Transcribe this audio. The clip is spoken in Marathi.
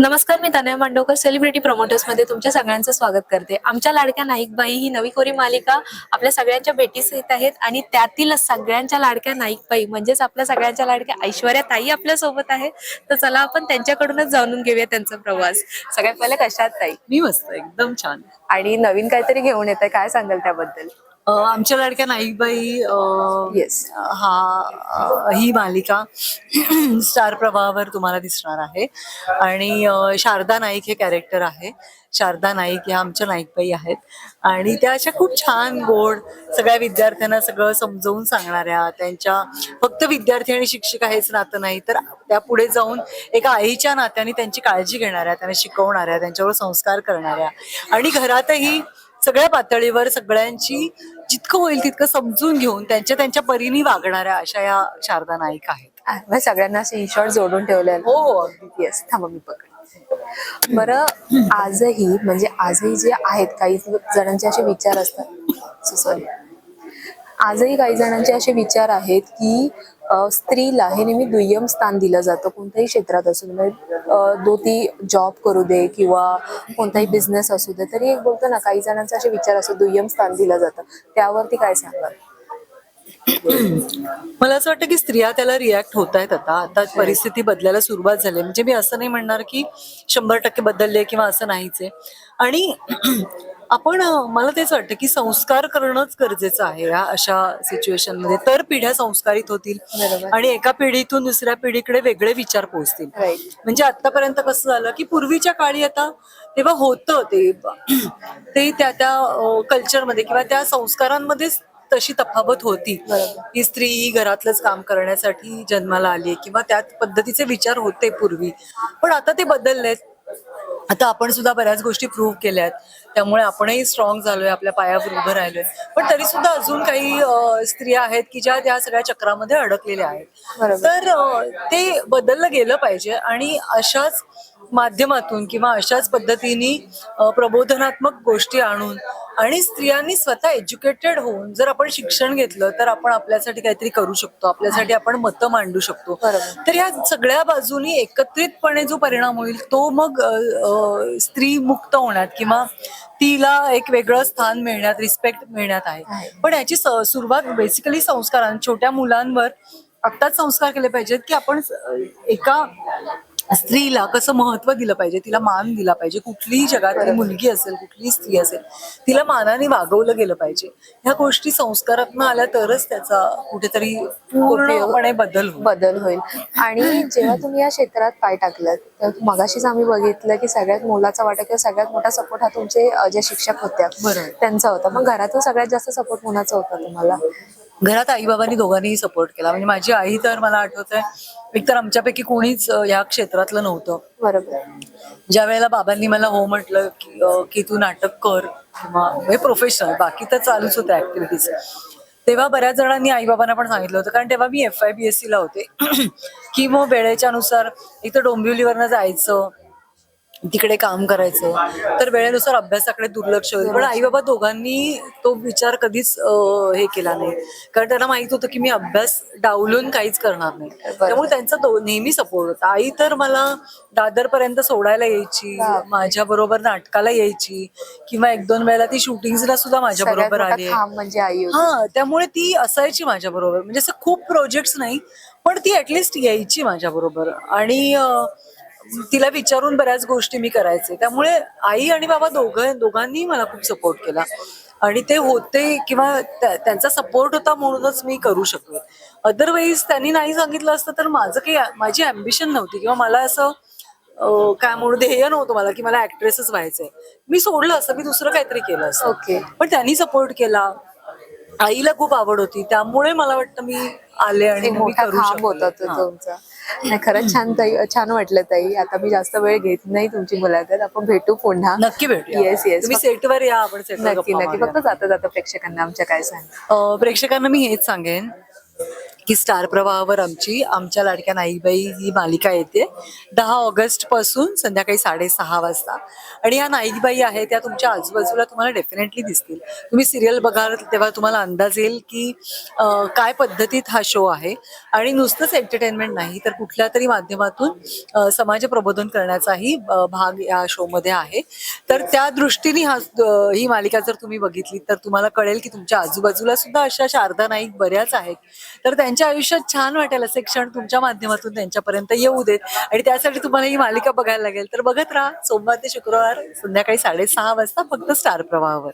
नमस्कार, मी तनया मांडवकर सेलिब्रिटी प्रमोटर्स मध्ये तुमच्या सगळ्यांचं स्वागत करते. आमच्या लाडक्या नाईकबाई ही नवी कोरी मालिका आपल्या सगळ्यांच्या भेटीस येत आहेत आणि त्यातील सगळ्यांच्या लाडक्या नाईकबाई म्हणजेच आपल्या सगळ्यांच्या लाडक्या ऐश्वर्या ताई आपल्या सोबत आहे. तर चला आपण त्यांच्याकडूनच जाणून घेऊया त्यांचा प्रवास. सगळ्यात पहिले कशा आहात ताई? मी मस्त एकदम छान. आणि नवीन काहीतरी घेऊन येत आहे, काय सांगाल त्याबद्दल? आमच्या लाडक्या नाईकबाई येस. ही मालिका स्टार प्रवाहावर तुम्हाला दिसणार आहे. आणि शारदा नाईक हे कॅरेक्टर आहे. शारदा नाईक ह्या आमच्या नाईकबाई आहेत आणि त्या अशा खूप छान गोड, सगळ्या विद्यार्थ्यांना सगळं समजावून सांगणाऱ्या, त्यांच्या फक्त विद्यार्थी आणि शिक्षिका हेच नातं नाही तर त्या पुढे जाऊन एका आईच्या नात्याने त्यांची काळजी घेणाऱ्या, त्यांना शिकवणाऱ्या, त्यांच्यावर संस्कार करणाऱ्या आणि घरातही सगळ्या पातळीवर सगळ्यांची जितकं होईल तितकं समजून घेऊन त्यांच्या त्यांच्या परीने वागणाऱ्या अशा या शारदा नाईक आहेत. सगळ्यांना असं इन शॉर्ट जोडून ठेवलेलं. हो. येस, थांबा मी पकड. बरं, आजही जे आहेत काही जणांचे असे विचार असतात, सॉरी, आजही काही जणांचे असे विचार आहेत की स्त्रीला हे नेहमी दुय्यम स्थान दिलं जातं कोणत्याही क्षेत्रात असू दे, दो ती जॉब करू दे किंवा कोणताही बिझनेस असू दे, तरी एक बोलतो ना काही जणांचे असे विचार असतात दुय्यम स्थान दिलं जातं, त्यावरती काय सांगाल? मला असं वाटतं की स्त्रिया त्याला रिॲक्ट होत आहेत. आता परिस्थिती बदलायला सुरुवात झाली. म्हणजे मी असं नाही म्हणणार की 100% बदलले किंवा असं नाहीच आहे. आणि आपण मला तेच वाटतं की संस्कार करणंच गरजेचं आहे या अशा सिच्युएशन मध्ये, तर पिढ्या संस्कारित होतील आणि एका पिढीतून दुसऱ्या पिढीकडे वेगळे विचार पोहोचतील. म्हणजे आतापर्यंत कसं झालं की पूर्वीच्या काळी आता तेव्हा होतं ते त्या त्या कल्चरमध्ये किंवा त्या संस्कारांमध्येच तशी तफावत होती की स्त्री ही घरातलंच काम करण्यासाठी जन्माला आली किंवा त्या पद्धतीचे विचार होते पूर्वी. पण आता ते बदललेत. आता आपण सुद्धा बऱ्याच गोष्टी प्रूव्ह केल्यात, त्यामुळे आपणही स्ट्रॉंग झालोय, आपल्या पायावर उभं राहिलोय. पण तरी सुद्धा अजून काही स्त्रिया आहेत की ज्या त्या सगळ्या चक्रामध्ये अडकलेल्या आहेत. तर ते बदललं गेलं पाहिजे आणि अशाच माध्यमातून किंवा अशाच पद्धतीने प्रबोधनात्मक गोष्टी आणून आणि स्त्रियांनी स्वतः एज्युकेटेड होऊन जर आपण शिक्षण घेतलं तर आपण आपल्यासाठी काहीतरी करू शकतो, आपल्यासाठी आपण मतं मांडू शकतो. तर या सगळ्या बाजूनी एकत्रितपणे जो परिणाम होईल तो मग स्त्री मुक्त होण्यात किंवा तिला एक वेगळं स्थान मिळण्यात, रिस्पेक्ट मिळण्यात आहे. पण याची सुरुवात बेसिकली संस्कारांनी, छोट्या मुलांवर आत्ताच संस्कार केले पाहिजेत की आपण एका स्त्रीला कसं महत्व दिलं पाहिजे, तिला मान दिला पाहिजे. कुठलीही जगातली मुलगी असेल, कुठलीही स्त्री असेल, तिला मानाने वागवलं गेलं पाहिजे. ह्या गोष्टी संस्कारातनं आल्या तरच त्याचा कुठेतरी पूर्णपणे बदल होईल. आणि जेव्हा तुम्ही या क्षेत्रात पाय टाकलात तर मगाशीच आम्ही बघितलं की सगळ्यात मोलाचा वाटा किंवा सगळ्यात मोठा सपोर्ट हा तुमचे जे शिक्षक होत्या त्यांचा होता. मग घरातून सगळ्यात जास्त सपोर्ट कोणाचा होता तुम्हाला? घरात आई बाबांनी दोघांनीही सपोर्ट केला. म्हणजे माझी आई तर मला आठवतंय एकतर आमच्यापैकी कोणीच या क्षेत्रातलं नव्हतं. बरोबर. ज्या वेळेला बाबांनी मला हो म्हटलं की तू नाटक कर किंवा हे प्रोफेशनल, बाकी तर चालूच होत्या ऍक्टिव्हिटीज, तेव्हा बऱ्याच जणांनी आई बाबांना पण सांगितलं होतं. कारण तेव्हा मी FIBSC ला होते की मग वेळेच्या नुसार इथं डोंबिवलीवरनं जायचं, तिकडे काम करायचं, तर वेळेनुसार अभ्यासाकडे दुर्लक्ष होईल. पण आई बाबा दोघांनी तो विचार कधीच हे केला नाही, कारण त्यांना माहित होतं की मी अभ्यास डावलून काहीच करणार नाही. त्यामुळे त्यांचा नेहमी सपोर्ट होता. आई तर मला दादर पर्यंत सोडायला यायची, माझ्या बरोबर नाटकाला यायची किंवा 1-2 वेळेला ती शूटिंगला सुद्धा माझ्या बरोबर आली. म्हणजे आई त्यामुळे ती असायची माझ्या बरोबर. म्हणजे असं खूप प्रोजेक्ट्स नाही पण ती ऍटलिस्ट यायची माझ्या बरोबर आणि तिला विचारून बऱ्याच गोष्टी मी करायचे. त्यामुळे आई आणि बाबा दोघांनी मला खूप सपोर्ट केला आणि ते होते किंवा त्यांचा सपोर्ट होता म्हणूनच मी करू शकले. अदरवाईज त्यांनी नाही सांगितलं असतं तर माझी अम्बिशन नव्हती किंवा मला असं काय म्हणून ध्येय नव्हतं मला की मला ऍक्ट्रेसच व्हायचंय. मी सोडलं असं, मी दुसरं काहीतरी केलं असतं. पण त्यांनी सपोर्ट केला. आईला खूप आवड होती, त्यामुळे मला वाटतं मी आले आणि मी करू होता तुमचा. नाही, खरंच छान ताई, छान वाटलं ताई. आता मी जास्त वेळ घेत नाही तुमची मुलाखत, आपण भेटू पुन्हा. नक्की भेटू. येस येस, तुम्ही सेटवर या, आपण नक्की नक्की. फक्त जाता जाता प्रेक्षकांना आमच्या काय सांग? प्रेक्षकांना मी हेच सांगेन की स्टार प्रवाहावर आमच्या लाडक्या नाईकबाई ही मालिका येते 10 ऑगस्ट पासून संध्याकाळी 6:30 वाजता. आणि ह्या नाईकबाई आहेत त्या तुमच्या आजूबाजूला तुम्हाला डेफिनेटली दिसतील. तुम्ही सिरियल बघाल तेव्हा तुम्हाला अंदाज येईल की काय पद्धतीत हा शो आहे. आणि नुसतंच एंटरटेनमेंट नाही तर कुठल्या तरी माध्यमातून समाज प्रबोधन करण्याचाही भाग या शो मध्ये आहे. तर त्या दृष्टीने ही मालिका जर तुम्ही बघितली तर तुम्हाला कळेल की तुमच्या आजूबाजूला सुद्धा अशा शारदा नाईक बऱ्याच आहेत. तर त्यांच्या आयुष्यात छान वाटेल असे क्षण तुमच्या माध्यमातून त्यांच्यापर्यंत येऊ देत. आणि त्यासाठी तुम्हाला ही मालिका बघायला लागेल. तर बघत राहा सोमवार ते शुक्रवार संध्याकाळी 6:30 वाजता फक्त स्टार प्रवाहावर.